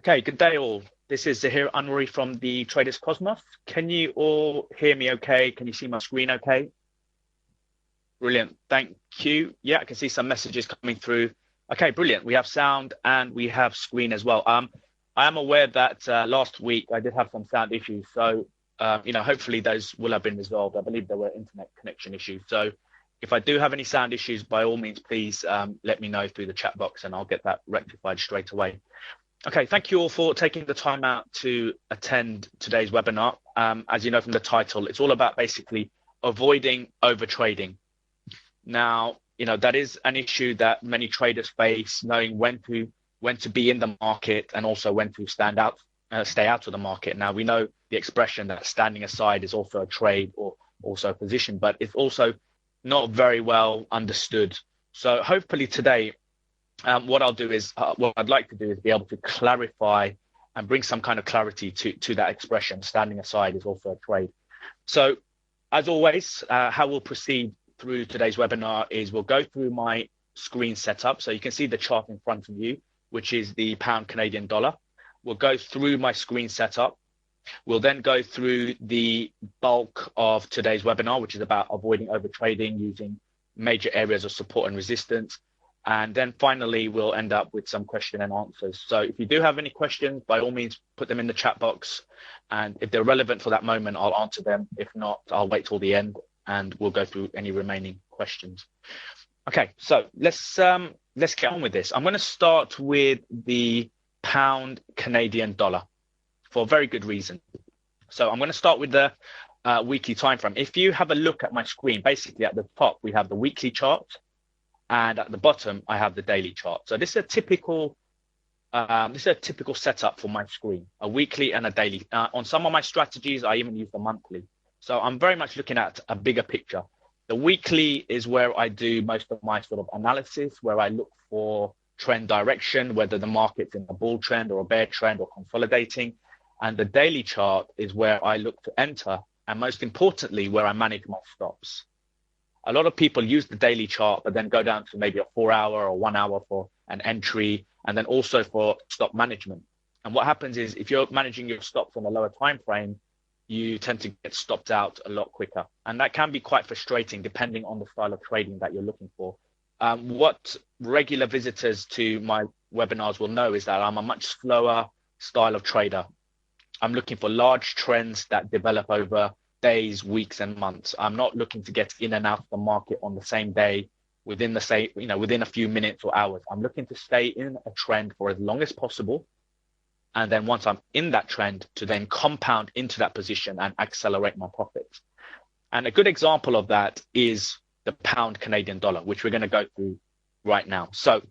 Okay, good day all. This is Zaheer Anwari from the Traders Cosmos. Can you all hear me okay? Can you see my screen okay? Brilliant, thank you. Yeah, I can see some messages coming through. Okay, brilliant. We have sound and we have screen as well. I am aware that last week I did have some sound issues. So, hopefully those will have been resolved. I believe there were internet connection issues. So if I do have any sound issues, by all means, please let me know through the chat box and I'll get that rectified straight away. Okay, thank you all for taking the time out to attend today's webinar. As you know from the title, it's all about basically avoiding overtrading. Now, that is an issue that many traders face, knowing when to be in the market and also when to stay out of the market. Now, we know the expression that standing aside is also a trade or also a position, but it's also not very well understood. So hopefully today, what I'd like to do is be able to clarify and bring some kind of clarity to that expression. Standing aside is also a trade. So as always, how we'll proceed through today's webinar is we'll go through my screen setup. So you can see the chart in front of you, which is the pound Canadian dollar. We'll go through my screen setup. We'll then go through the bulk of today's webinar, which is about avoiding overtrading using major areas of support and resistance. And then finally, we'll end up with some question and answers. So if you do have any questions, by all means, put them in the chat box. And if they're relevant for that moment, I'll answer them. If not, I'll wait till the end and we'll go through any remaining questions. Okay, so let's get on with this. I'm going to start with the pound Canadian dollar for a very good reason. So I'm going to start with the weekly time frame. If you have a look at my screen, basically at the top, we have the weekly chart. And at the bottom, I have the daily chart. So this is a typical setup for my screen, a weekly and a daily. On some of my strategies, I even use the monthly. So I'm very much looking at a bigger picture. The weekly is where I do most of my sort of analysis, where I look for trend direction, whether the market's in a bull trend or a bear trend or consolidating. And the daily chart is where I look to enter, and most importantly, where I manage my stops. A lot of people use the daily chart, but then go down to maybe a 4-hour or 1 hour for an entry, and then also for stop management. And what happens is if you're managing your stops on a lower time frame, you tend to get stopped out a lot quicker. And that can be quite frustrating depending on the style of trading that you're looking for. What regular visitors to my webinars will know is that I'm a much slower style of trader. I'm looking for large trends that develop over days, weeks, and months. I'm not looking to get in and out of the market on the same day, within a few minutes or hours. I'm looking to stay in a trend for as long as possible. And then once I'm in that trend, to then compound into that position and accelerate my profits. And a good example of that is the pound Canadian dollar, which we're going to go through right now. So,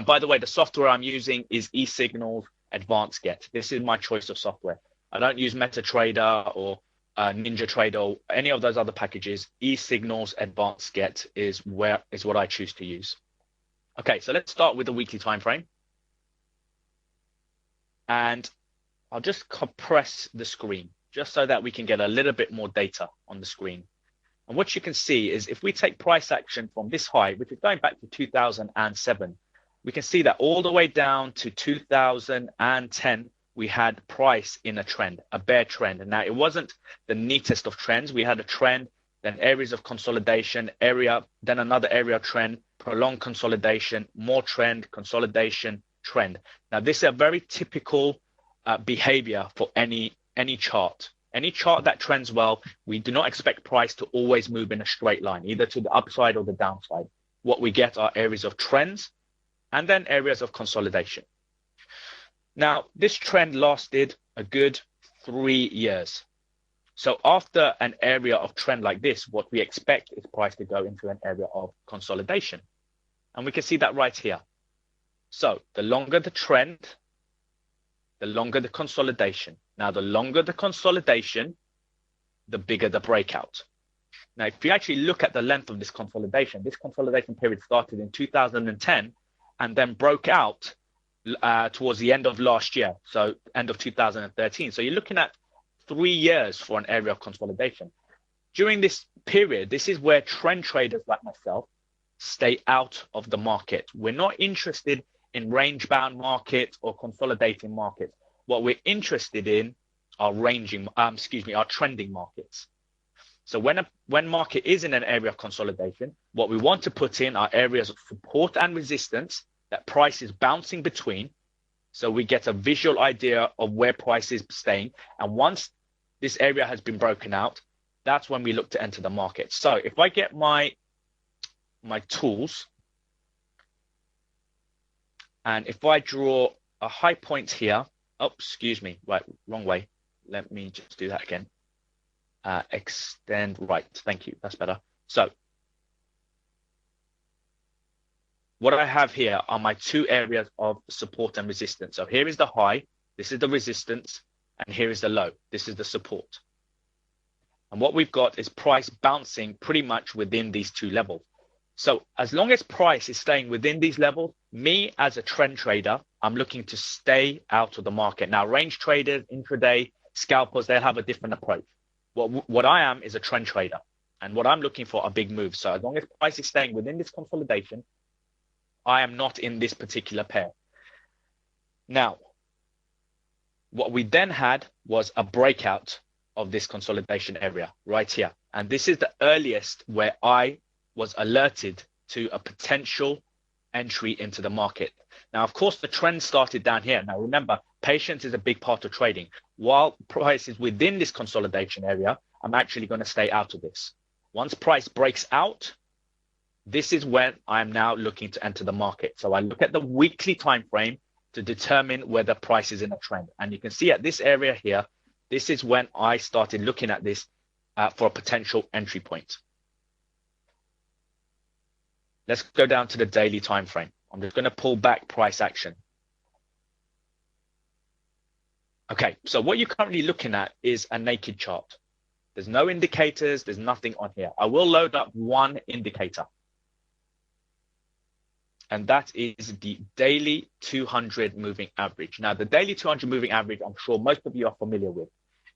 by the way, the software I'm using is eSignals Advanced Get. This is my choice of software. I don't use MetaTrader or NinjaTrader or any of those other packages. eSignals Advanced Get is what I choose to use. Okay, so let's start with the weekly time frame. And I'll just compress the screen just so that we can get a little bit more data on the screen. And what you can see is if we take price action from this high, which is going back to 2007, we can see that all the way down to 2010, we had price in a trend, a bear trend. And now it wasn't the neatest of trends. We had a trend, then areas of consolidation, then another area trend, prolonged consolidation, more trend, consolidation, trend. Now, this is a very typical behavior for any chart. Any chart that trends well, we do not expect price to always move in a straight line, either to the upside or the downside. What we get are areas of trends and then areas of consolidation. Now, this trend lasted a good 3 years. So after an area of trend like this, what we expect is price to go into an area of consolidation. And we can see that right here. So the longer the trend, the longer the consolidation. Now, the longer the consolidation, the bigger the breakout. Now, if you actually look at the length of this consolidation period started in 2010 and then broke out towards the end of last year, so end of 2013. So you're looking at 3 years for an area of consolidation. During this period, this is where trend traders like myself stay out of the market. We're not interested in range-bound markets or consolidating markets. What we're interested in are are trending markets. So when market is in an area of consolidation, what we want to put in are areas of support and resistance that price is bouncing between. So we get a visual idea of where price is staying. And once this area has been broken out, that's when we look to enter the market. So if I get my tools, and if I draw a high point here, oh, excuse me, right, wrong way. Let me just do that again. Extend right, thank you, that's better. So what I have here are my two areas of support and resistance. So here is the high, this is the resistance, and here is the low, this is the support. And what we've got is price bouncing pretty much within these two levels. So as long as price is staying within these levels, me as a trend trader, I'm looking to stay out of the market. Now, range traders, intraday, scalpers, they'll have a different approach. What I am is a trend trader, and what I'm looking for are big moves. So as long as price is staying within this consolidation, I am not in this particular pair. Now, what we then had was a breakout of this consolidation area right here. And this is the earliest where I was alerted to a potential entry into the market. Now, of course, the trend started down here. Now, remember, patience is a big part of trading. While price is within this consolidation area, I'm actually going to stay out of this. Once price breaks out, this is when I'm now looking to enter the market. So I look at the weekly time frame to determine whether price is in a trend. And you can see at this area here, this is when I started looking at this for a potential entry point. Let's go down to the daily time frame. I'm just going to pull back price action. Okay, so what you're currently looking at is a naked chart. There's no indicators, there's nothing on here. I will load up one indicator. And that is the daily 200 moving average. Now, the daily 200 moving average, I'm sure most of you are familiar with.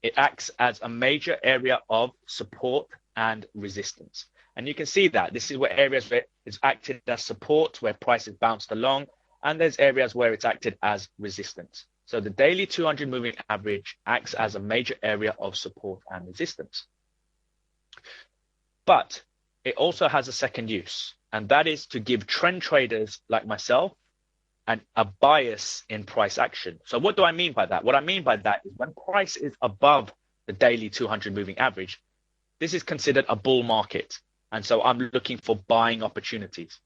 It acts as a major area of support and resistance. And you can see that this is where areas where it's acted as support, where prices bounced along, and there's areas where it's acted as resistance. So the daily 200 moving average acts as a major area of support and resistance. But it also has a second use, and that is to give trend traders like myself a bias in price action. So what do I mean by that? What I mean by that is when price is above the daily 200 moving average, this is considered a bull market. And so I'm looking for buying opportunities.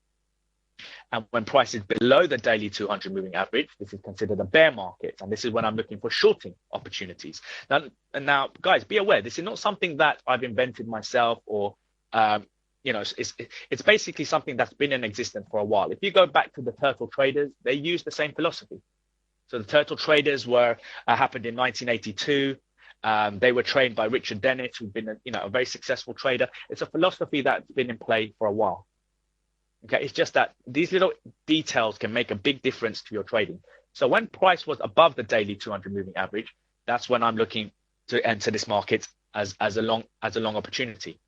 And when price is below the daily 200 moving average, this is considered a bear market. And this is when I'm looking for shorting opportunities. Now, guys, be aware, this is not something that I've invented myself or, it's basically something that's been in existence for a while. If you go back to the turtle traders, they use the same philosophy. So the turtle traders happened in 1982. They were trained by Richard Dennis, who'd been a very successful trader. It's a philosophy that's been in play for a while. Okay, it's just that these little details can make a big difference to your trading. So when price was above the daily 200 moving average, that's when I'm looking to enter this market as a long opportunity.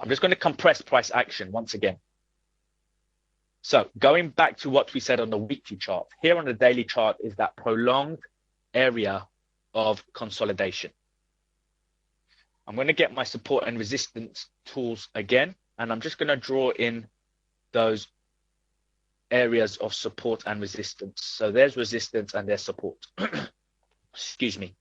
I'm just going to compress price action once again. So going back to what we said on the weekly chart, here on the daily chart is that prolonged area of consolidation. I'm going to get my support and resistance tools again, and I'm just going to draw in those areas of support and resistance. So there's resistance and there's support. Excuse me.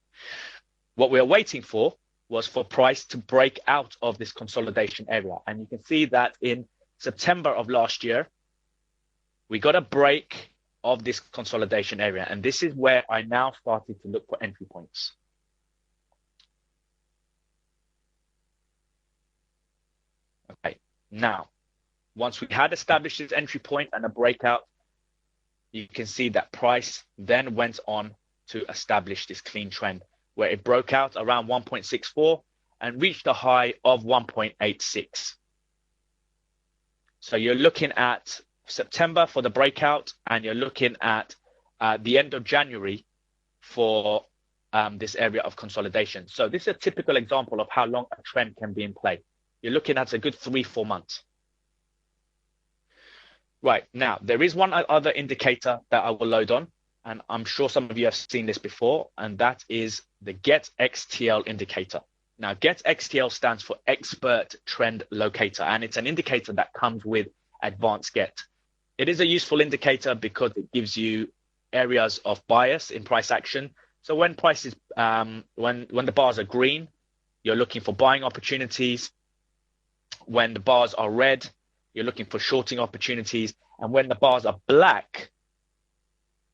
What we are waiting for was for price to break out of this consolidation area. And you can see that in September of last year, we got a break of this consolidation area. And this is where I now started to look for entry points. Okay, now, once we had established this entry point and a breakout, you can see that price then went on to establish this clean trend where it broke out around 1.64 and reached a high of 1.86. So you're looking at September for the breakout, and you're looking at the end of January for this area of consolidation. So this is a typical example of how long a trend can be in play. You're looking at a good 3-4 months. Right, now there is one other indicator that I will load on, and I'm sure some of you have seen this before, and that is the Get XTL indicator. Now, Get XTL stands for Expert Trend Locator, and it's an indicator that comes with Advanced Get. It is a useful indicator because it gives you areas of bias in price action. So when prices, when the bars are green, you're looking for buying opportunities. When the bars are red, you're looking for shorting opportunities. And when the bars are black,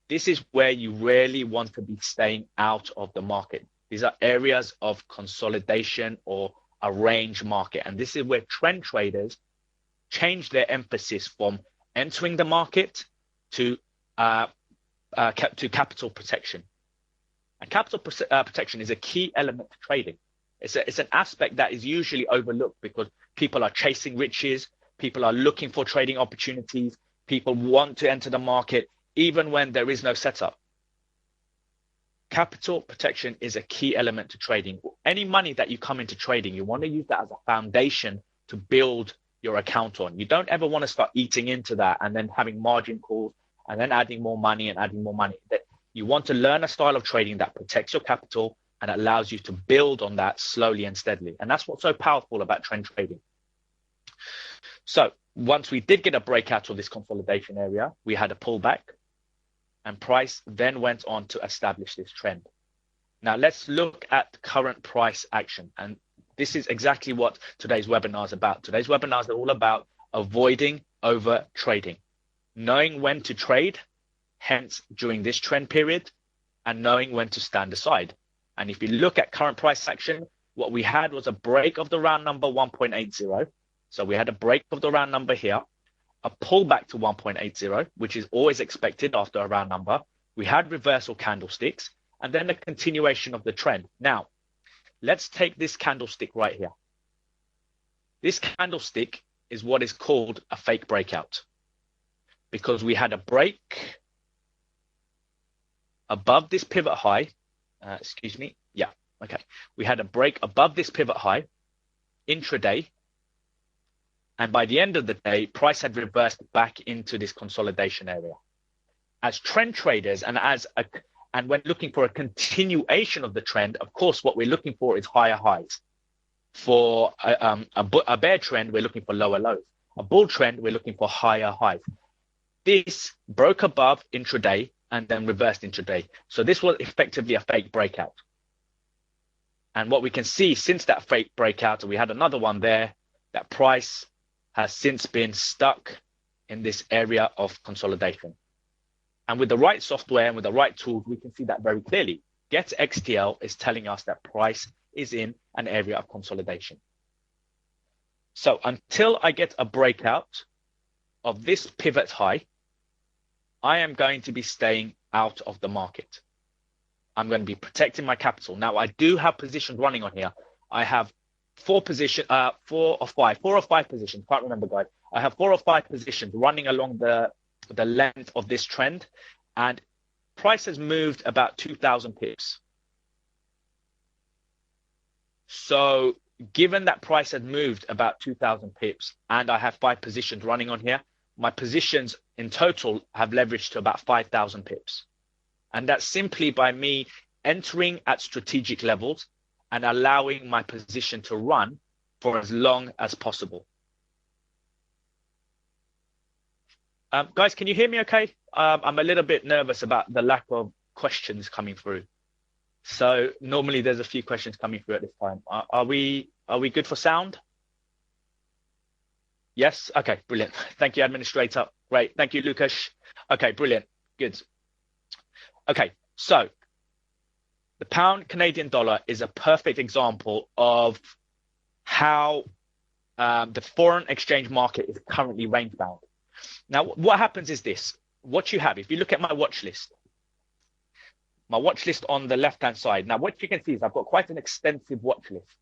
this is where you really want to be staying out of the market. These are areas of consolidation or a range market. And this is where trend traders change their emphasis from entering the market to capital protection. And capital protection is a key element to trading. It's an aspect that is usually overlooked because people are chasing riches, people are looking for trading opportunities, people want to enter the market, even when there is no setup. Capital protection is a key element to trading. Any money that you come into trading, you want to use that as a foundation to build your account on. You don't ever want to start eating into that and then having margin calls and then adding more money and adding more money. You want to learn a style of trading that protects your capital and allows you to build on that slowly and steadily. And that's what's so powerful about trend trading. So once we did get a breakout of this consolidation area, we had a pullback and price then went on to establish this trend. Now let's look at current price action. And this is exactly what today's webinar is about. Today's webinar is all about avoiding over trading, knowing when to trade, hence during this trend period, and knowing when to stand aside. And if you look at current price action, what we had was a break of the round number 1.80. So we had a break of the round number here, a pullback to 1.80, which is always expected after a round number. We had reversal candlesticks and then a continuation of the trend. Now, let's take this candlestick right here. This candlestick is what is called a fake breakout because we had a break above this pivot high. We had a break above this pivot high intraday. And by the end of the day, price had reversed back into this consolidation area. As trend traders and when looking for a continuation of the trend, of course, what we're looking for is higher highs. For a bear trend, we're looking for lower lows. A bull trend, we're looking for higher highs. This broke above intraday and then reversed intraday. So this was effectively a fake breakout. And what we can see since that fake breakout, and we had another one there, that price has since been stuck in this area of consolidation. And with the right software and with the right tools, we can see that very clearly. Get XTL is telling us that price is in an area of consolidation. So until I get a breakout of this pivot high, I am going to be staying out of the market. I'm going to be protecting my capital. Now, I do have positions running on here. I have four or five positions. Can't remember, guys. I have 4 or 5 positions running along the length of this trend, and price has moved about 2,000 pips. So given that price had moved about 2,000 pips and I have 5 positions running on here, my positions in total have leveraged to about 5,000 pips. And that's simply by me entering at strategic levels and allowing my position to run for as long as possible. Guys, can you hear me okay? I'm a little bit nervous about the lack of questions coming through. So normally there's a few questions coming through at this time. Are we good for sound? Yes? Okay, brilliant. Thank you, administrator. Great. Thank you, Lucas. Okay, brilliant. Good. Okay, so the pound Canadian dollar is a perfect example of how the foreign exchange market is currently range bound. Now, what happens is this. What you have, if you look at my watch list on the left-hand side. Now, what you can see is I've got quite an extensive watch list.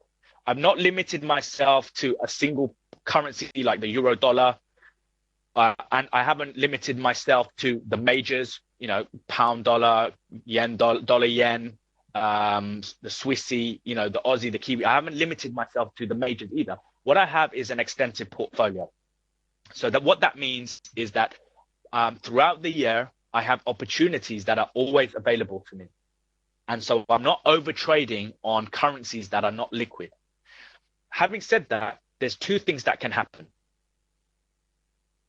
I've not limited myself to a single currency like the euro dollar, and I haven't limited myself to the majors, you know, pound dollar, yen, dollar yen, the Swissy, you know, the Aussie, the Kiwi. I haven't limited myself to the majors either. What I have is an extensive portfolio. So that what that means is that throughout the year, I have opportunities that are always available to me. And so I'm not over trading on currencies that are not liquid. Having said that, there's two things that can happen.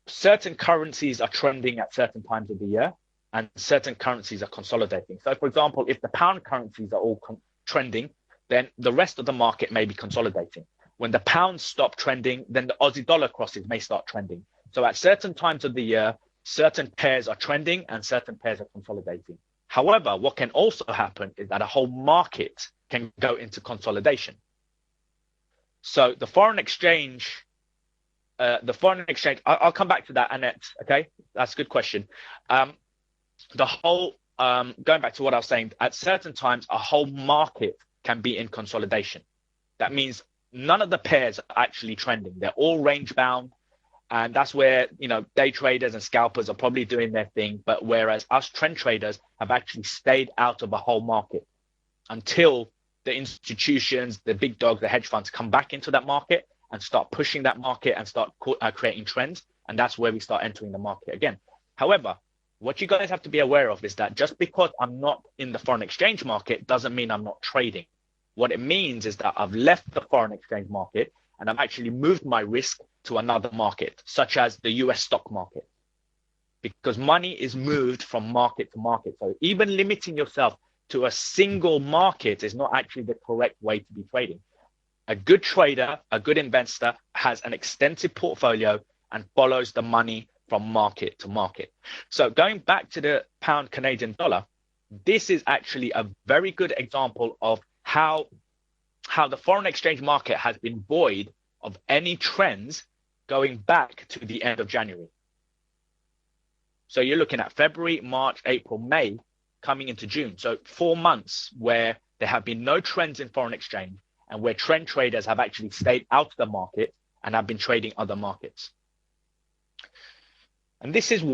Certain currencies are trending at certain times of the year, and certain currencies are consolidating. So, for example, if the pound currencies are all trending, then the rest of the market may be consolidating. When the pounds stop trending, then the Aussie dollar crosses may start trending. So at certain times of the year, certain pairs are trending and certain pairs are consolidating. However, what can also happen is that a whole market can go into consolidation. So the foreign exchange, I'll come back to that, Annette. Okay, that's a good question. Going back to what I was saying, at certain times, a whole market can be in consolidation. That means none of the pairs are actually trending. They're all range bound. And that's where, day traders and scalpers are probably doing their thing. But whereas us trend traders have actually stayed out of the whole market until the institutions, the big dogs, the hedge funds come back into that market and start pushing that market and start creating trends. And that's where we start entering the market again. However, what you guys have to be aware of is that just because I'm not in the foreign exchange market doesn't mean I'm not trading. What it means is that I've left the foreign exchange market and I've actually moved my risk to another market, such as the US stock market, because money is moved from market to market. So even limiting yourself to a single market is not actually the correct way to be trading. A good trader, a good investor has an extensive portfolio and follows the money from market to market. So going back to the pound Canadian dollar, this is actually a very good example of how the foreign exchange market has been void of any trends going back to the end of January. So you're looking at February, March, April, May, coming into June. So 4 months where there have been no trends in foreign exchange and where trend traders have actually stayed out of the market and have been trading other markets. And this is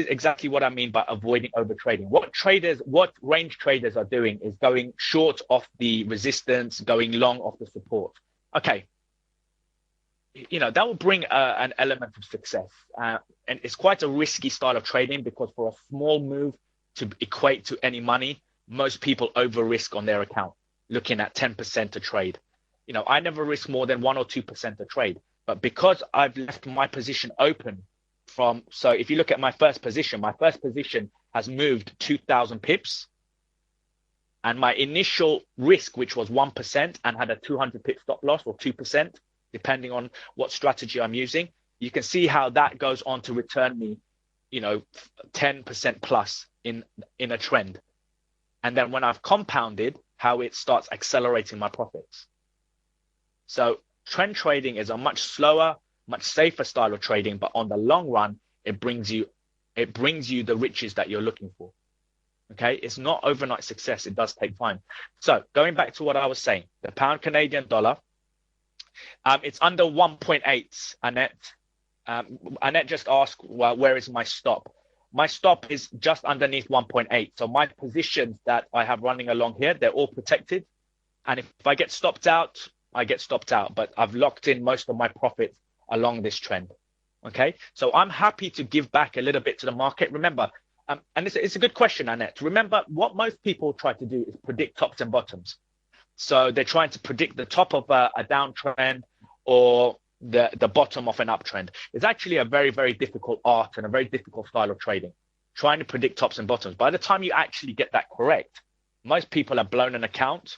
exactly what I mean by avoiding overtrading. What range traders are doing is going short off the resistance, going long off the support. Okay. That will bring an element of success. And it's quite a risky style of trading because for a small move to equate to any money, most people over risk on their account, looking at 10% a trade. I never risk more than 1 or 2% a trade. But because I've left my position open so if you look at my first position has moved 2,000 pips. And my initial risk, which was 1% and had a 200 pip stop loss or 2%, depending on what strategy I'm using, you can see how that goes on to return me, 10% plus in a trend. And then when I've compounded, how it starts accelerating my profits. So trend trading is a much slower, much safer style of trading, but on the long run, it brings you the riches that you're looking for. Okay, it's not overnight success. It does take time. So going back to what I was saying, the pound Canadian dollar, it's under 1.8. Annette just asked, well, where is my stop? My stop is just underneath 1.8. So my positions that I have running along here, they're all protected. And if I get stopped out, I get stopped out. But I've locked in most of my profits along this trend. Okay, so I'm happy to give back a little bit to the market. Remember, and it's a good question, Annette. Remember, what most people try to do is predict tops and bottoms. So they're trying to predict the top of a downtrend or the bottom of an uptrend. It's actually a very, very difficult art and a very difficult style of trading, trying to predict tops and bottoms. By the time you actually get that correct, most people have blown an account.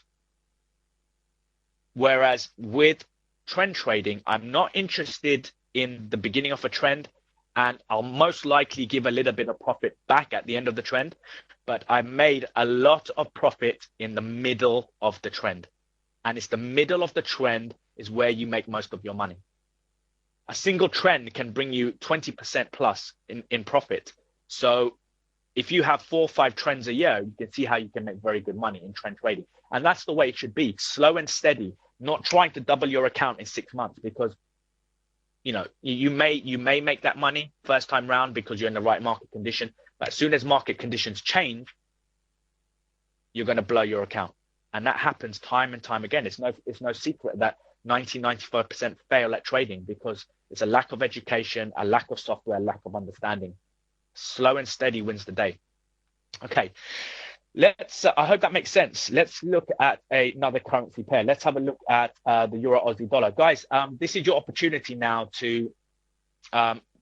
Whereas with trend trading, I'm not interested in the beginning of a trend, and I'll most likely give a little bit of profit back at the end of the trend, but I made a lot of profit in the middle of the trend. And it's the middle of the trend is where you make most of your money. A single trend can bring you 20% plus in profit. So if you have 4 or 5 trends a year, you can see how you can make very good money in trend trading. And that's the way it should be, slow and steady, not trying to double your account in 6 months, because you may make that money first time round because you're in the right market condition. But as soon as market conditions change, you're going to blow your account. And that happens time and time again. It's no secret that 95% fail at trading because It's a lack of education, a lack of software, a lack of understanding. Slow and steady wins the day. Okay, I hope that makes sense. Let's look at another currency pair. Let's have a look at the Euro Aussie dollar. Guys, this is your opportunity now to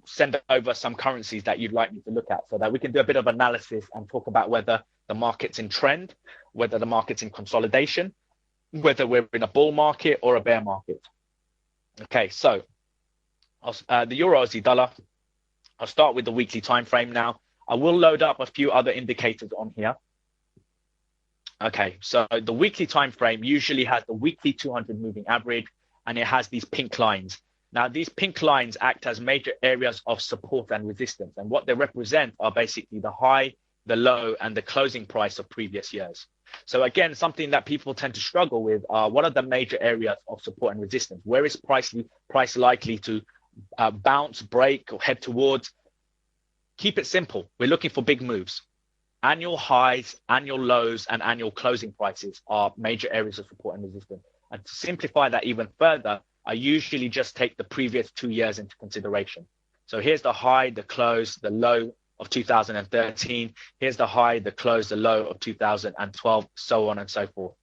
send over some currencies that you'd like me to look at so that we can do a bit of analysis and talk about whether the market's in trend, whether the market's in consolidation, whether we're in a bull market or a bear market. Okay, so the Euro Aussie dollar, I'll start with the weekly time frame now. I will load up a few other indicators on here. Okay, so the weekly time frame usually has the weekly 200 moving average, and it has these pink lines. Now, these pink lines act as major areas of support and resistance, and what they represent are basically the high, the low, and the closing price of previous years. So again, something that people tend to struggle with are what are the major areas of support and resistance? Where is price likely to bounce, break, or head towards? Keep it simple. We're looking for big moves. Annual highs, annual lows, and annual closing prices are major areas of support and resistance. And to simplify that even further, I usually just take the previous 2 years into consideration. So here's the high, the close, the low of 2013. Here's the high, the close, the low of 2012, so on and so forth.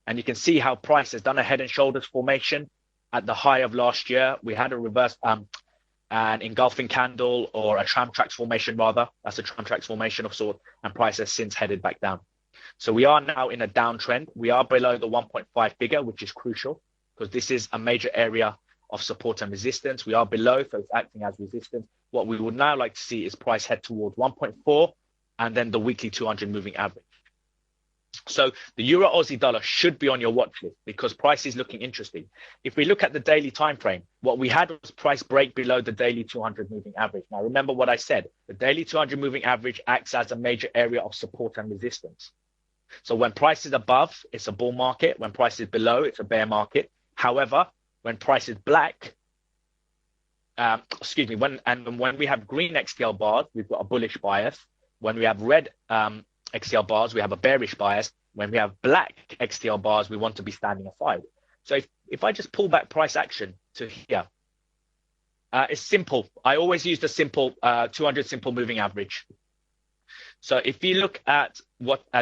And you can see how price has done a head and shoulders formation. At the high of last year, we had a reverse an engulfing candle, or a tram tracks formation rather. That's a tram tracks formation of sorts, and price has since headed back down. So we are now in a downtrend. We are below the 1.5 figure, which is crucial because this is a major area of support and resistance. We are below, so it's acting as resistance. What we would now like to see is price head towards 1.4 and then the weekly 200 moving average. So the Euro Aussie dollar should be on your watch list because price is looking interesting. If we look at the daily time frame, what we had was price break below the daily 200 moving average. Now, remember what I said, the daily 200 moving average acts as a major area of support and resistance. So when price is above, it's a bull market. When price is below, it's a bear market. However, when price is black, when we have green XTL bars, we've got a bullish bias. When we have red XTL bars, we have a bearish bias. When we have black XTL bars, we want to be standing aside. So if I just pull back price action to here, it's simple. I always use the simple 200 simple moving average. So if you look at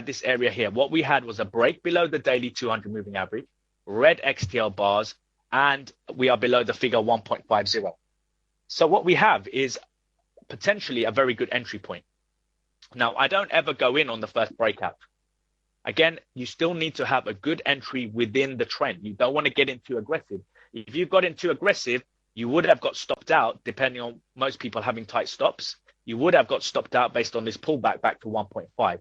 this area here, what we had was a break below the daily 200 moving average, red XTL bars, and we are below the figure 1.50. So what we have is potentially a very good entry point. Now, I don't ever go in on the first breakout. Again, you still need to have a good entry within the trend. You don't want to get in too aggressive. If you got in too aggressive, you would have got stopped out, depending on most people having tight stops. You would have got stopped out based on this pullback back to 1.5.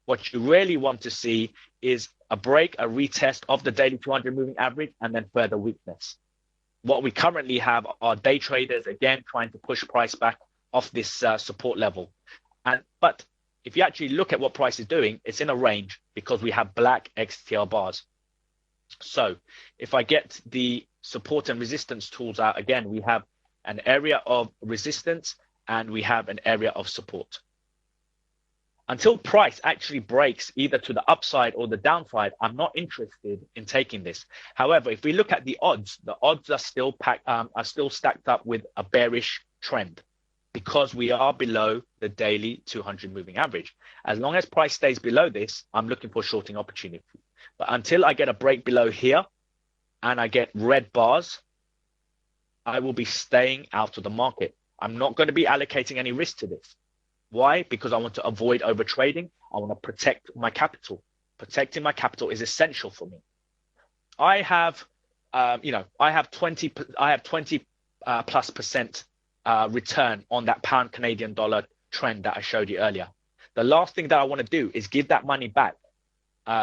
What you really want to see is a break, a retest of the daily 200 moving average, and then further weakness. What we currently have are day traders, again, trying to push price back off this support level. But if you actually look at what price is doing, it's in a range because we have black XTL bars. So if I get the support and resistance tools out, again, we have an area of resistance and we have an area of support. Until price actually breaks either to the upside or the downside, I'm not interested in taking this. However, if we look at the odds are still stacked up with a bearish trend because we are below the daily 200 moving average. As long as price stays below this, I'm looking for shorting opportunity. But until I get a break below here and I get red bars, I will be staying out of the market. I'm not going to be allocating any risk to this. Why? Because I want to avoid overtrading. I want to protect my capital. Protecting my capital is essential for me. I have 20 plus percent return on that pound Canadian dollar trend that I showed you earlier. The last thing that I want to do is give that money back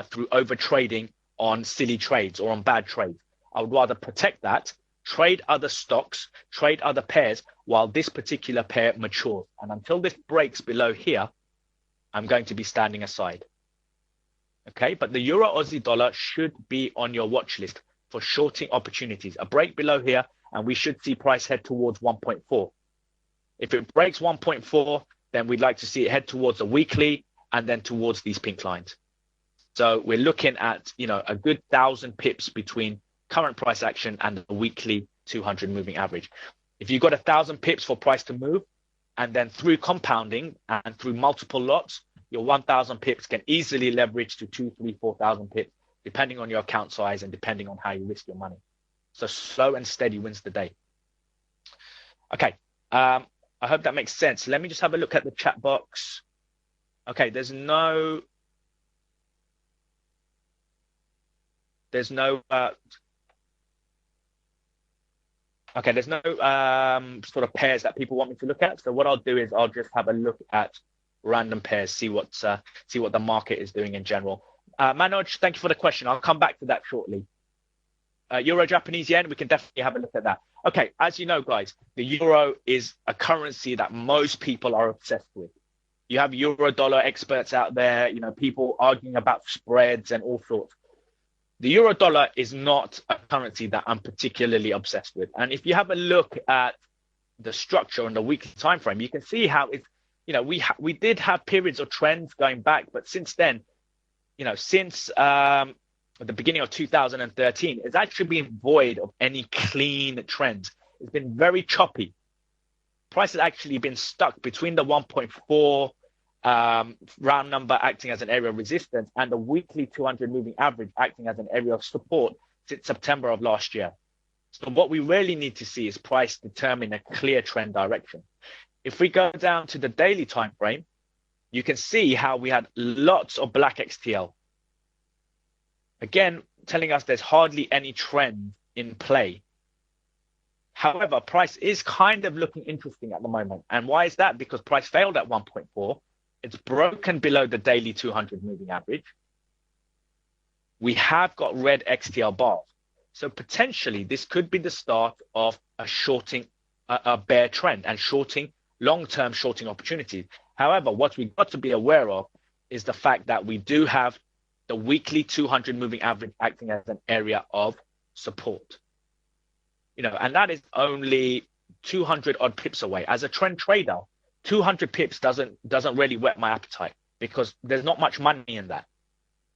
through overtrading on silly trades or on bad trades. I would rather protect that, trade other stocks, trade other pairs while this particular pair matures. And until this breaks below here, I'm going to be standing aside. Okay, but the Euro Aussie dollar should be on your watch list for shorting opportunities. A break below here, and we should see price head towards 1.4. If it breaks 1.4, then we'd like to see it head towards a weekly and then towards these pink lines. So we're looking at, a good 1,000 pips between current price action and the weekly 200 moving average. If you've got 1,000 pips for price to move, and then through compounding and through multiple lots, your 1,000 pips can easily leverage to 2, 3, 4,000 pips, depending on your account size and depending on how you risk your money. So slow and steady wins the day. Okay, I hope that makes sense. Let me just have a look at the chat box. Okay, there's no sort of pairs that people want me to look at. So what I'll do is I'll just have a look at random pairs, see what the market is doing in general. Manoj, thank you for the question. I'll come back to that shortly. Euro, Japanese yen, we can definitely have a look at that. Okay, as you know, guys, the euro is a currency that most people are obsessed with. You have euro dollar experts out there, people arguing about spreads and all sorts. The euro dollar is not a currency that I'm particularly obsessed with. And if you have a look at the structure on the weekly time frame, you can see how it's, we did have periods of trends going back, but since then, since at the beginning of 2013, it's actually been void of any clean trends. It's been very choppy. Price has actually been stuck between the 1.4 round number acting as an area of resistance and the weekly 200 moving average acting as an area of support since September of last year. So what we really need to see is price determine a clear trend direction. If we go down to the daily time frame, you can see how we had lots of black XTL. Again, telling us there's hardly any trend in play. However, price is kind of looking interesting at the moment. And why is that? Because price failed at 1.4. It's broken below the daily 200 moving average. We have got red XTL bars. So potentially this could be the start of a bear trend and long-term shorting opportunities. However, what we've got to be aware of is the fact that we do have the weekly 200 moving average acting as an area of support. And that is only 200 odd pips away. As a trend trader, 200 pips doesn't really whet my appetite because there's not much money in that.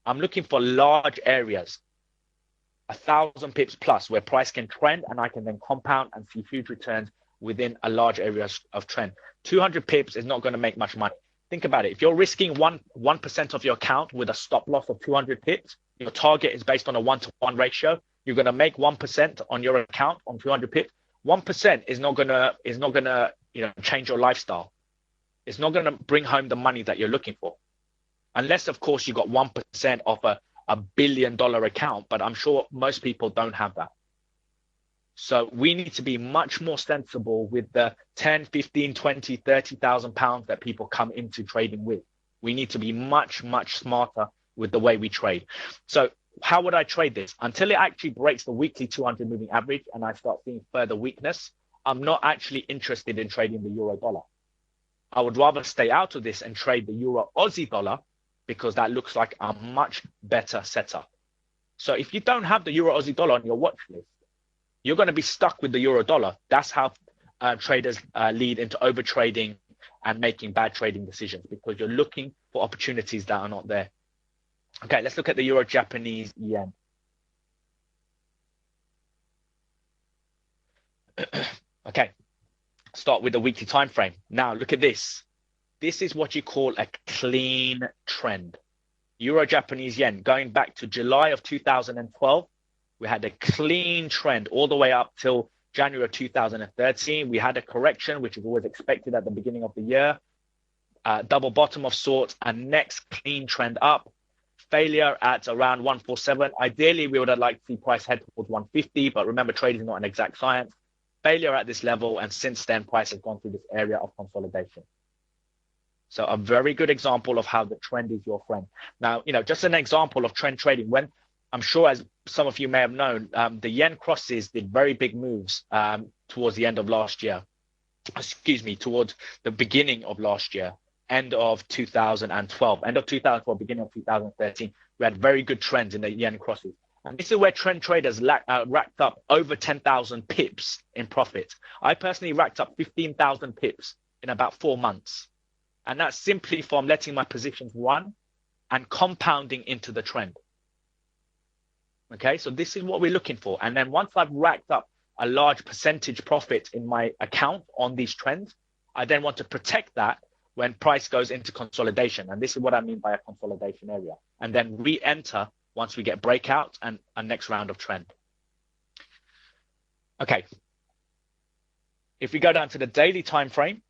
I'm looking for large areas, 1,000 pips plus, where price can trend and I can then compound and see huge returns within a large area of trend. 200 pips is not going to make much money. Think about it. If you're risking 1% of your account with a stop loss of 200 pips, your target is based on a 1-to-1 ratio. You're going to make 1% on your account on 200 pips. 1% is not gonna change your lifestyle. It's not going to bring home the money that you're looking for, unless of course you got 1% off a $1 billion account. But I'm sure most people don't have that. So we need to be much more sensible with the 10, 15, 20, 30,000 pounds that people come into trading with. We need to be much, much smarter with the way we trade. So how would I trade this? Until it actually breaks the weekly 200 moving average and I start seeing further weakness, I'm not actually interested in trading the euro dollar. I would rather stay out of this and trade the euro Aussie dollar because that looks like a much better setup. So if you don't have the euro Aussie dollar on your watch list, you're going to be stuck with the euro dollar. That's how traders lead into overtrading and making bad trading decisions, because you're looking for opportunities that are not there. Okay, let's look at the euro Japanese yen. Okay, start with the weekly time frame. Now look at this. This is what you call a clean trend. Euro Japanese yen, going back to July of 2012, we had a clean trend all the way up till January of 2013. We had a correction, which is always expected at the beginning of the year. Double bottom of sorts, and next clean trend up. Failure at around 147. Ideally, we would have liked to see price head towards 150, but remember, trading is not an exact science. Failure at this level, and since then, price has gone through this area of consolidation. So a very good example of how the trend is your friend. Now, just an example of trend trading. When I'm sure, as some of you may have known, the yen crosses did very big moves towards the end of last year. Towards the beginning of last year, end of 2012, beginning of 2013. We had very good trends in the yen crosses. And this is where trend traders racked up over 10,000 pips in profit. I personally racked up 15,000 pips in about 4 months. And that's simply from letting my positions run and compounding into the trend. Okay, so this is what we're looking for. And then once I've racked up a large percentage profit in my account on these trends. I then want to protect that when price goes into consolidation. And this is what I mean by a consolidation area. And then re-enter once we get breakout and a next round of trend. Okay. If we go down to the daily time frame,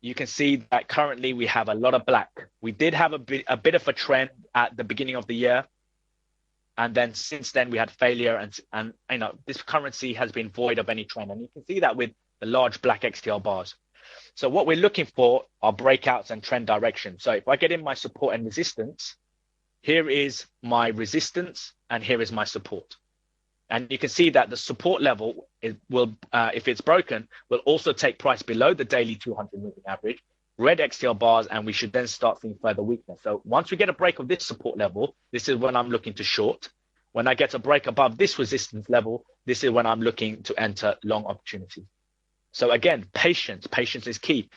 you can see that currently we have a lot of black. We did have a bit of a trend at the beginning of the year. And then since then we had failure, and you know, this currency has been void of any trend. And you can see that with the large black XTL bars. So what we're looking for are breakouts and trend direction. So if I get in my support and resistance, here is my resistance and here is my support. And you can see that the support level will, if it's broken, will also take price below the daily 200 moving average, red XTL bars, and we should then start seeing further weakness. So once we get a break of this support level, this is when I'm looking to short. When I get a break above this resistance level, this is when I'm looking to enter long opportunity. So again, patience is key.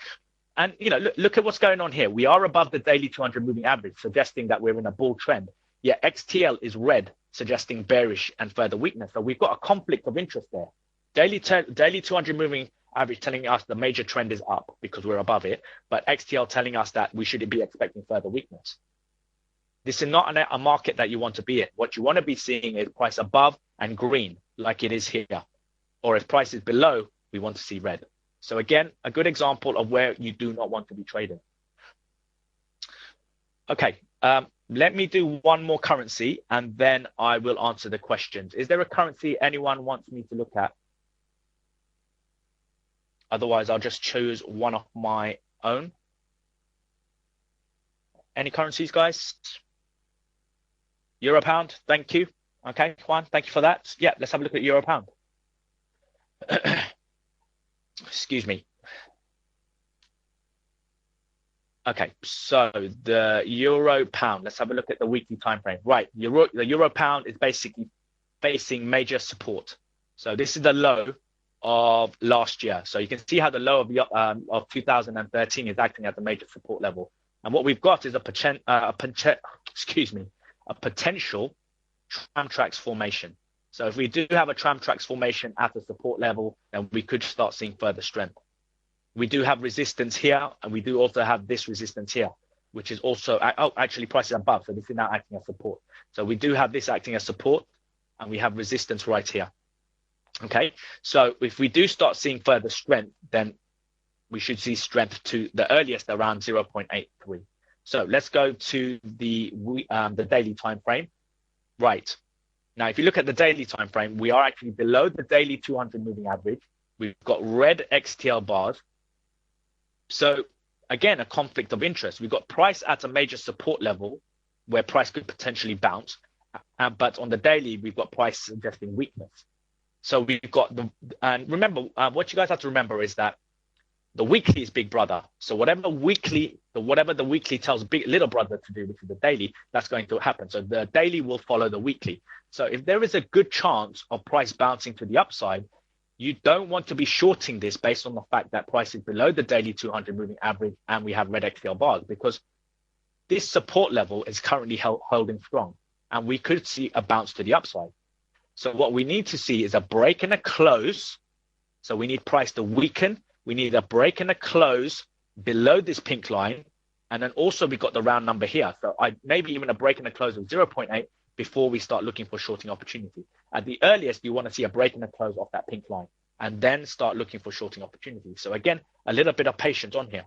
And you know, look at what's going on here. We are above the daily 200 moving average, suggesting that we're in a bull trend. Yet XTL is red, suggesting bearish and further weakness. So we've got a conflict of interest there. Daily 200 moving average telling us the major trend is up because we're above it, but XTL telling us that we should be expecting further weakness. This is not a market that you want to be in. What you want to be seeing is price above and green, like it is here. Or if price is below, we want to see red. So again, a good example of where you do not want to be trading. Okay, let me do one more currency and then I will answer the questions. Is there a currency anyone wants me to look at? Otherwise, I'll just choose one of my own. Any currencies, guys? Euro pound, thank you. Okay, Juan, thank you for that. Yeah, let's have a look at Euro pound. Excuse me. Okay, so the Euro pound, let's have a look at the weekly time frame. Right, the Euro pound is basically facing major support. So this is the low of last year. So you can see how the low of 2013 is acting at the major support level. And what we've got is a potential tram tracks formation. So if we do have a tram tracks formation at the support level, then we could start seeing further strength. We do have resistance here, and we do also have this resistance here, which is also, actually price is above. So this is now acting as support. So we do have this acting as support, and we have resistance right here. Okay, so if we do start seeing further strength, then we should see strength to the earliest around 0.83. So let's go to the daily time frame. Right. Now, if you look at the daily time frame, we are actually below the daily 200 moving average. We've got red XTL bars. So again, a conflict of interest. We've got price at a major support level where price could potentially bounce. But on the daily, we've got price suggesting weakness. So we've got and remember, what you guys have to remember is that the weekly is big brother. So whatever the weekly tells big little brother to do, which is the daily, that's going to happen. So the daily will follow the weekly. So if there is a good chance of price bouncing to the upside, you don't want to be shorting this based on the fact that price is below the daily 200 moving average and we have red XTL bars, because this support level is currently holding strong and we could see a bounce to the upside. So what we need to see is a break and a close. So we need price to weaken. We need a break and a close below this pink line. And then also we got the round number here. So maybe even a break and a close of 0.8 before we start looking for shorting opportunity. At the earliest, you want to see a break and a close off that pink line and then start looking for shorting opportunity. So again, a little bit of patience on here.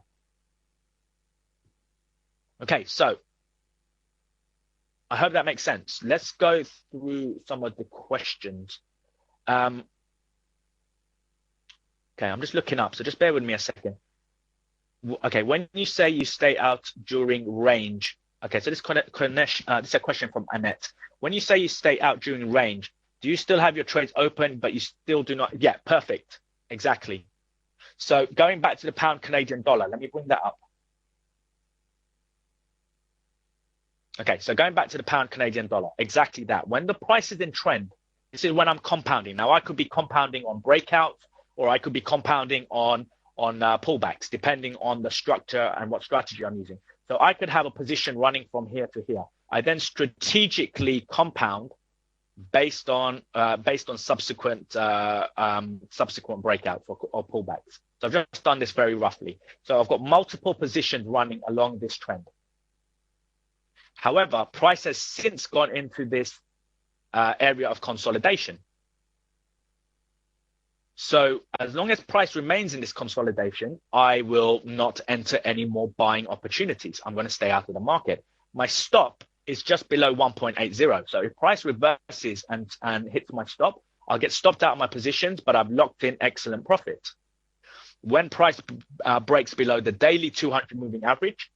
Okay, so I hope that makes sense. Let's go through some of the questions. Okay, I'm just looking up, so just bear with me a second. Okay, when you say you stay out during range, okay, so this is a question from Annette. When you say you stay out during range, do you still have your trades open, but you still do not? Yeah, perfect, exactly. So going back to the pound Canadian dollar, let me bring that up. Okay, so going back to the pound Canadian dollar, exactly that. When the price is in trend, this is when I'm compounding. Now, I could be compounding on breakouts, or I could be compounding on pullbacks, depending on the structure and what strategy I'm using. So I could have a position running from here to here. I then strategically compound based on subsequent breakouts or pullbacks. So I've just done this very roughly. So I've got multiple positions running along this trend. However, price has since gone into this area of consolidation. So as long as price remains in this consolidation, I will not enter any more buying opportunities. I'm going to stay out of the market. My stop is just below 1.80. So if price reverses and hits my stop, I'll get stopped out of my positions, but I've locked in excellent profit. When price breaks below the daily 200 moving average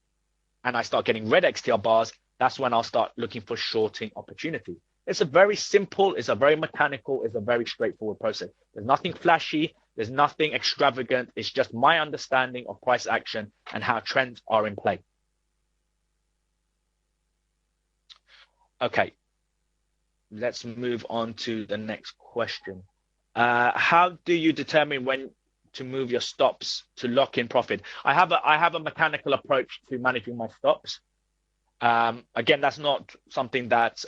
and I start getting red XTR bars, that's when I'll start looking for shorting opportunity. It's a very simple, it's a very mechanical, it's a very straightforward process. There's nothing flashy, there's nothing extravagant. It's just my understanding of price action and how trends are in play. Okay, let's move on to the next question. How do you determine when to move your stops to lock in profit? I have a mechanical approach to managing my stops. Again, that's not something that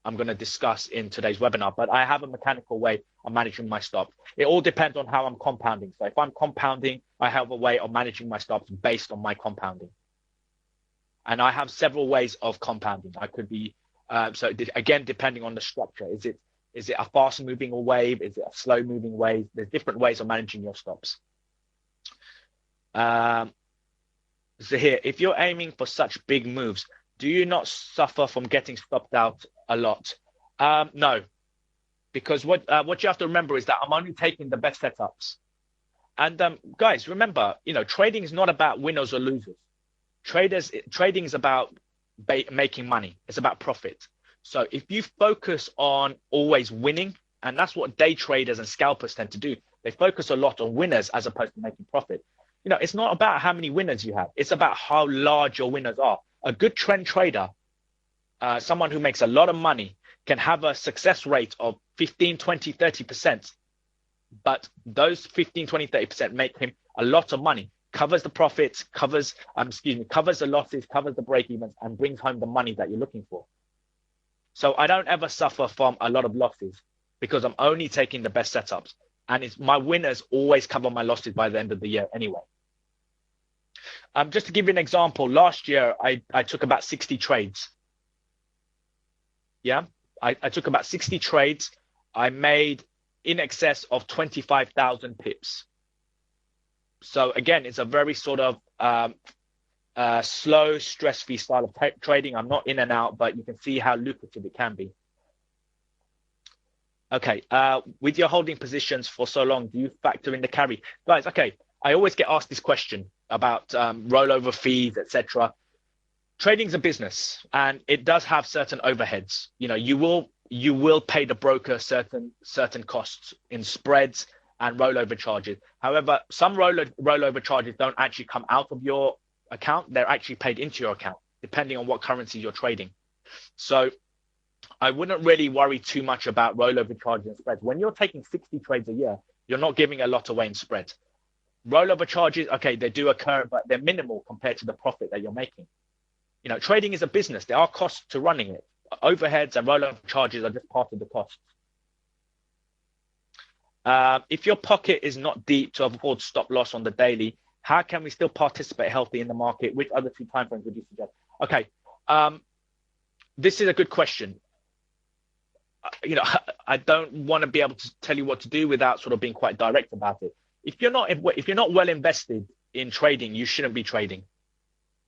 I'm going to discuss in today's webinar, but I have a mechanical way of managing my stops. It all depends on how I'm compounding. So if I'm compounding, I have a way of managing my stops based on my compounding. And I have several ways of compounding. I could be, again, depending on the structure. Is it a fast moving wave? Is it a slow moving wave? There's different ways of managing your stops. Zaheer, if you're aiming for such big moves, do you not suffer from getting stopped out a lot? No, because what you have to remember is that I'm only taking the best setups. And guys, remember, trading is not about winners or losers. Trading is about making money. It's about profit. So if you focus on always winning, and that's what day traders and scalpers tend to do, they focus a lot on winners as opposed to making profit. It's not about how many winners you have. It's about how large your winners are. A good trend trader, someone who makes a lot of money, can have a success rate of 15, 20, 30%. But those 15, 20, 30% make him a lot of money, covers the profits, covers the losses, covers the break-evens, and brings home the money that you're looking for. So I don't ever suffer from a lot of losses because I'm only taking the best setups. And my winners always cover my losses by the end of the year anyway. Just to give you an example, last year I took about 60 trades. Yeah, I took about 60 trades. I made in excess of 25,000 pips. So again, it's a very sort of slow, stress-free style of trading. I'm not in and out, but you can see how lucrative it can be. Okay, with your holding positions for so long, do you factor in the carry? Guys, okay, I always get asked this question about rollover fees, etc. Trading's a business, and it does have certain overheads. You will pay the broker certain costs in spreads and rollover charges. However, some rollover charges don't actually come out of your account. They're actually paid into your account, depending on what currency you're trading. So I wouldn't really worry too much about rollover charges and spreads. When you're taking 60 trades a year, you're not giving a lot away in spreads. Rollover charges, okay, they do occur, but they're minimal compared to the profit that you're making. Trading is a business. There are costs to running it. Overheads and rollover charges are just part of the costs. If your pocket is not deep to afford stop loss on the daily, how can we still participate healthy in the market? Which other two time frames would you suggest? Okay, this is a good question. I don't want to be able to tell you what to do without sort of being quite direct about it. If you're not well invested in trading, you shouldn't be trading.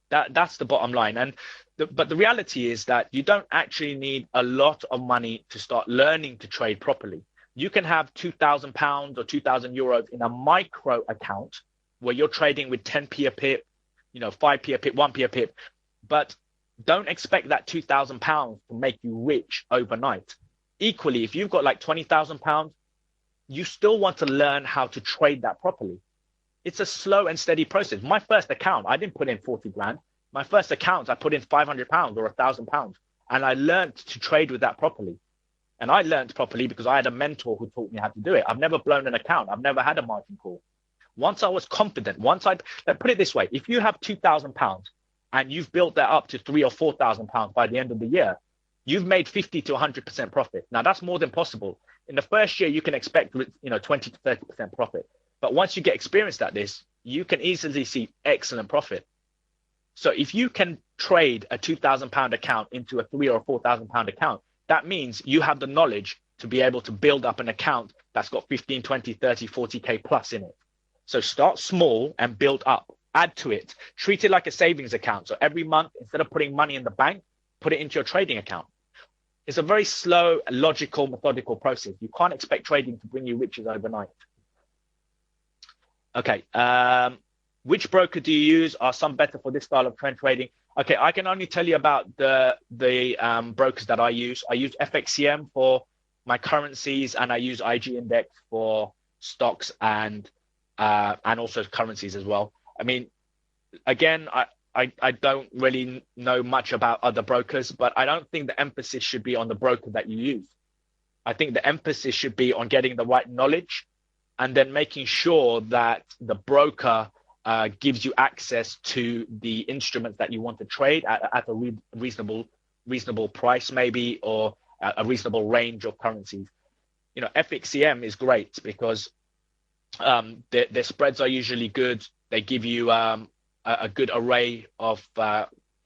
That's the bottom line. But the reality is that you don't actually need a lot of money to start learning to trade properly. You can have £2,000 or €2,000 in a micro account where you're trading with 10p a pip, 5p a pip, 1p a pip, but don't expect that £2,000 to make you rich overnight. Equally, if you've got like £20,000, you still want to learn how to trade that properly. It's a slow and steady process. My first account, I didn't put in 40 grand. My first account, I put in £500 or £1,000, and I learned to trade with that properly. And I learned properly because I had a mentor who taught me how to do it. I've never blown an account. I've never had a margin call. Once I was confident, let's put it this way. If you have £2,000 and you've built that up to £3,000 or £4,000 by the end of the year, you've made 50 to 100% profit. Now that's more than possible. In the first year, you can expect 20 to 30% profit. But once you get experienced at this, you can easily see excellent profit. So if you can trade a £2,000 account into a £3,000 or £4,000 account, that means you have the knowledge to be able to build up an account that's got 15, 20, 30, 40K plus in it. So start small and build up, add to it, treat it like a savings account. So every month, instead of putting money in the bank, put it into your trading account. It's a very slow, logical, methodical process. You can't expect trading to bring you riches overnight. Okay. Which broker do you use? Are some better for this style of trend trading? Okay, I can only tell you about the brokers that I use. I use FXCM for my currencies, and I use IG Index for stocks and also currencies as well. I mean, again, I don't really know much about other brokers, but I don't think the emphasis should be on the broker that you use. I think the emphasis should be on getting the right knowledge and then making sure that the broker gives you access to the instruments that you want to trade at a reasonable price, maybe, or a reasonable range of currencies. FXCM is great because their spreads are usually good. They give you a good array of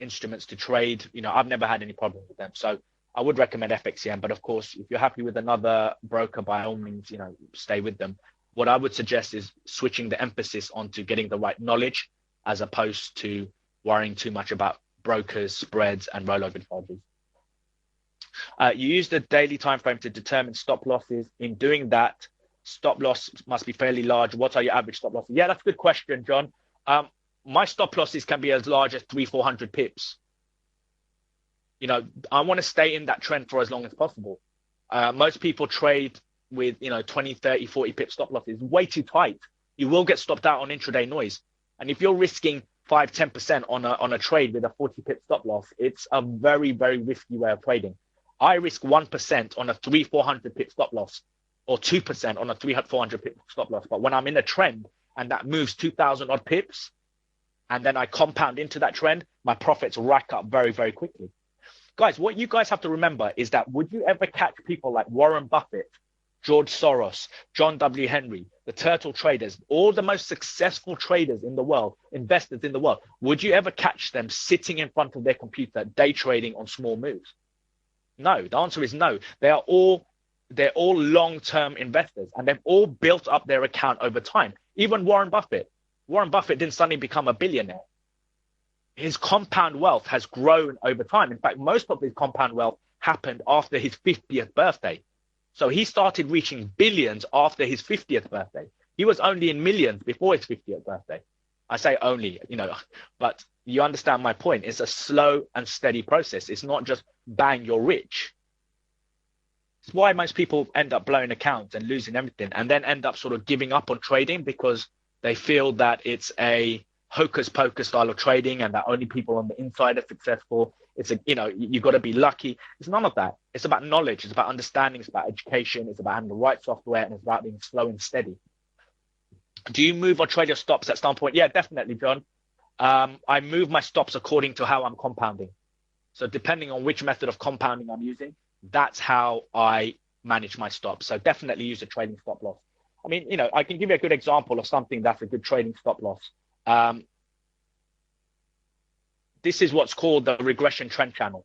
instruments to trade. I've never had any problem with them, so I would recommend FXCM. But of course, if you're happy with another broker, by all means, stay with them. What I would suggest is switching the emphasis onto getting the right knowledge, as opposed to worrying too much about brokers, spreads, and rollover charges. You use the daily time frame to determine stop losses. In doing that, stop loss must be fairly large. What are your average stop losses? Yeah, that's a good question, John. My stop losses can be as large as 300-400 pips. I want to stay in that trend for as long as possible. Most people trade with 20, 30, 40 pip stop losses. Way too tight. You will get stopped out on intraday noise. And if you're risking 5-10% on a trade with a 40 pip stop loss, it's a very, very risky way of trading. I risk 1% on a 300-400 pip stop loss, or 2% on a 300-400 pip stop loss. But when I'm in a trend and that moves 2,000 odd pips, and then I compound into that trend, my profits rack up very, very quickly. Guys, what you guys have to remember is that, would you ever catch people like Warren Buffett, George Soros, John W. Henry, the turtle traders, all the most successful traders in the world, investors in the world, would you ever catch them sitting in front of their computer day trading on small moves? No, the answer is no. They're all long-term investors, and they've all built up their account over time. Even Warren Buffett didn't suddenly become a billionaire. His compound wealth has grown over time. In fact, most of his compound wealth happened after his 50th birthday. So he started reaching billions after his 50th birthday. He was only in millions before his 50th birthday. I say only, but you understand my point. It's a slow and steady process. It's not just bang, you're rich. It's why most people end up blowing accounts and losing everything, and then end up sort of giving up on trading because they feel that it's a hocus pocus style of trading and that only people on the inside are successful. It's you've got to be lucky. It's none of that. It's about knowledge. It's about understanding. It's about education. It's about having the right software, and it's about being slow and steady. Do you move or trade your stops at some point? Yeah, definitely, John. I move my stops according to how I'm compounding. So depending on which method of compounding I'm using, that's how I manage my stops. So definitely use a trading stop loss. I mean, I can give you a good example of something that's a good trading stop loss. This is what's called the regression trend channel.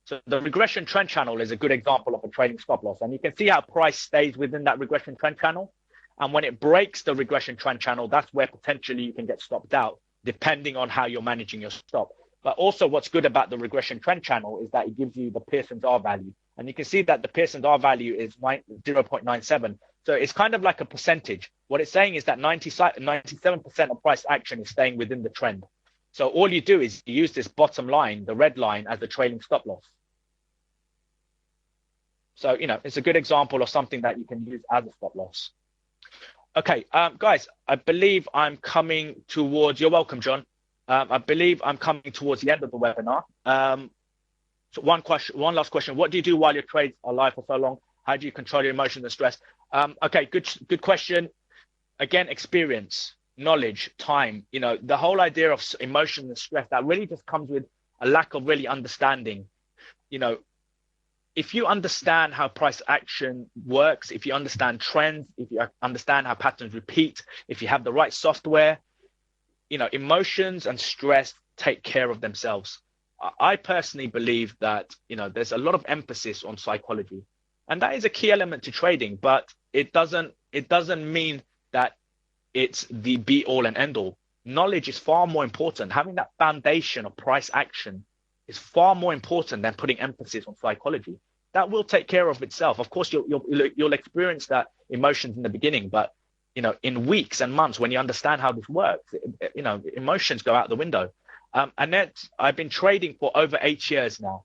So the regression trend channel is a good example of a trading stop loss. And you can see how price stays within that regression trend channel. And when it breaks the regression trend channel, that's where potentially you can get stopped out, depending on how you're managing your stop. But also what's good about the regression trend channel is that it gives you the Pearson's R value. And you can see that the Pearson's R value is 0.97. So it's kind of like a percentage. What it's saying is that 97% of price action is staying within the trend. So all you do is you use this bottom line, the red line, as a trailing stop loss. So, it's a good example of something that you can use as a stop loss. Okay, guys, I believe I'm coming towards, you're welcome, John. I believe I'm coming towards the end of the webinar. So one last question. What do you do while your trades are live for so long? How do you control your emotions and stress? Okay, good question. Again, experience, knowledge, time. The whole idea of emotion and stress, that really just comes with a lack of really understanding. if you understand how price action works, if you understand trends, if you understand how patterns repeat, if you have the right software, emotions and stress take care of themselves. I personally believe that, there's a lot of emphasis on psychology, and that is a key element to trading, but it doesn't mean that it's the be all and end all. Knowledge is far more important. Having that foundation of price action is far more important than putting emphasis on psychology. That will take care of itself. Of course, you'll experience that emotions in the beginning, but in weeks and months, when you understand how this works, emotions go out the window. Annette, I've been trading for over 8 years now.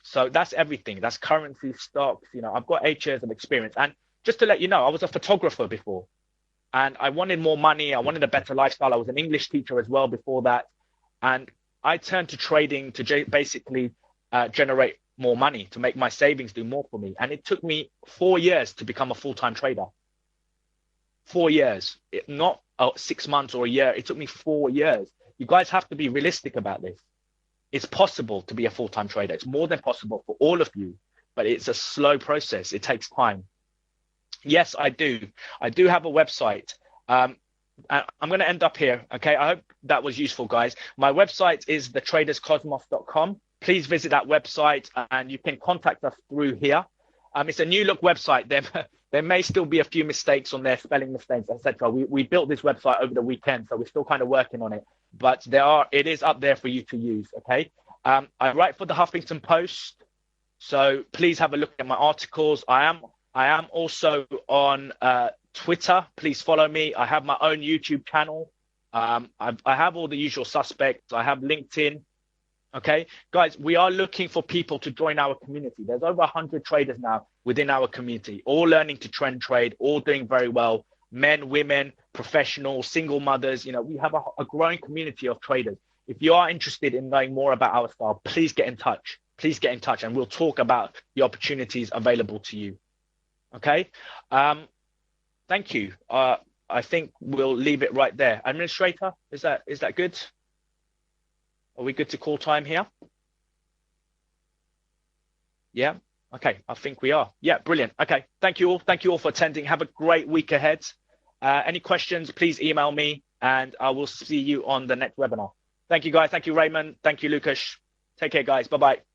So that's everything. That's currency, stocks. I've got 8 years of experience. And just to let you know, I was a photographer before, and I wanted more money. I wanted a better lifestyle. I was an English teacher as well before that. And I turned to trading to basically generate more money, to make my savings do more for me. And it took me 4 years to become a full-time trader. 4 years, not 6 months or a year. It took me 4 years. You guys have to be realistic about this. It's possible to be a full-time trader. It's more than possible for all of you, but it's a slow process. It takes time. Yes, I do. I do have a website. I'm going to end up here. Okay. I hope that was useful, guys. My website is thetraderscosmos.com. Please visit that website, and you can contact us through here. It's a new look website. There may still be a few mistakes on there, spelling mistakes, etc. We built this website over the weekend, so we're still kind of working on it. But it is up there for you to use. Okay. I write for the Huffington Post, so please have a look at my articles. I am also on Twitter. Please follow me. I have my own YouTube channel. I have all the usual suspects. I have LinkedIn. Okay, guys, we are looking for people to join our community. There's over 100 traders now within our community, all learning to trend trade, all doing very well. Men, women, professionals, single mothers. We have a growing community of traders. If you are interested in knowing more about our style, please get in touch. Please get in touch, and we'll talk about the opportunities available to you. Okay. Thank you. I think we'll leave it right there. Administrator, is that good? Are we good to call time here? Yeah. Okay. I think we are. Yeah. Brilliant. Okay. Thank you all. Thank you all for attending. Have a great week ahead. Any questions, please email me, and I will see you on the next webinar. Thank you, guys. Thank you, Raymond. Thank you, Lucas. Take care, guys. Bye-bye.